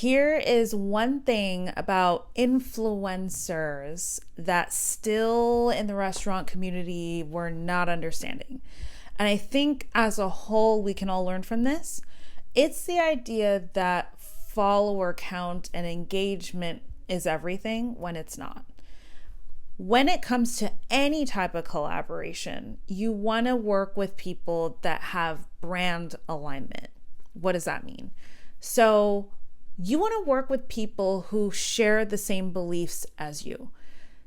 Here is one thing about influencers that still in the restaurant community we're not understanding. And I think as a whole, we can all learn from this. It's the idea that follower count and engagement is everything when it's not. When it comes to any type of collaboration, you want to work with people that have brand alignment. What does that mean? So you want to work with people who share the same beliefs as you.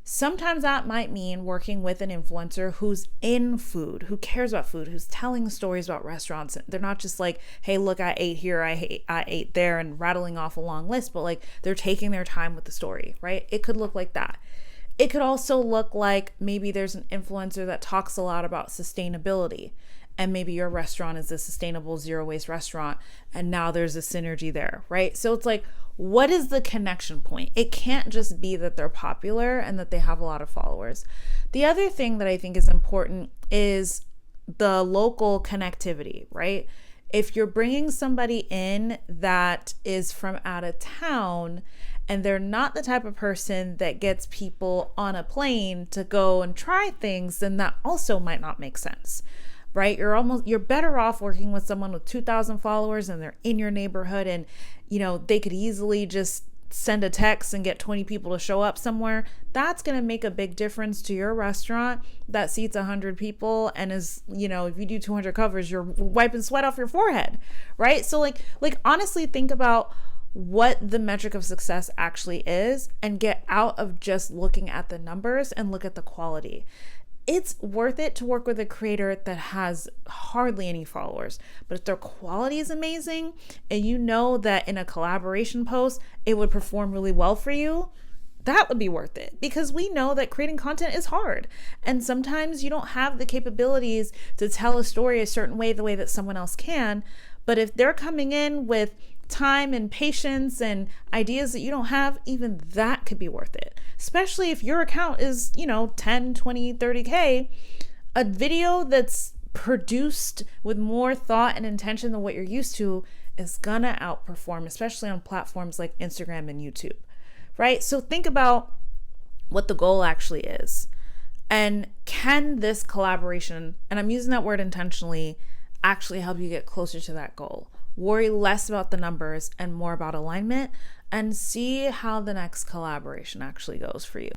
Sometimes that might mean working with an influencer who's in food, who cares about food, who's telling stories about restaurants. They're not just like, hey, look, I ate here, I ate there, and rattling off a long list, but like they're taking their time with the story, right? It could look like that. It could also look like maybe there's an influencer that talks a lot about sustainability, and maybe your restaurant is a sustainable zero waste restaurant, and now there's a synergy there, right? So it's like, what is the connection point? It can't just be that they're popular and that they have a lot of followers. The other thing that I think is important is the local connectivity, right? If you're bringing somebody in that is from out of town and they're not the type of person that gets people on a plane to go and try things, then that also might not make sense. Right? You're better off working with someone with 2,000 followers and they're in your neighborhood, and they could easily just send a text and get 20 people to show up somewhere. That's going to make a big difference to your restaurant that seats 100 people and is, if you do 200 covers, you're wiping sweat off your forehead, right? So like honestly think about what the metric of success actually is and get out of just looking at the numbers and look at the quality. It's worth it to work with a creator that has hardly any followers, but if their quality is amazing and you know that in a collaboration post, it would perform really well for you, that would be worth it, because we know that creating content is hard. And sometimes you don't have the capabilities to tell a story a certain way, the way that someone else can. But if they're coming in with time and patience and ideas that you don't have, even that could be worth it. Especially if your account is, 10, 20, 30K, a video that's produced with more thought and intention than what you're used to is gonna outperform, especially on platforms like Instagram and YouTube, right? So think about what the goal actually is. And can this collaboration, and I'm using that word intentionally, actually help you get closer to that goal? Worry less about the numbers and more about alignment, and see how the next collaboration actually goes for you.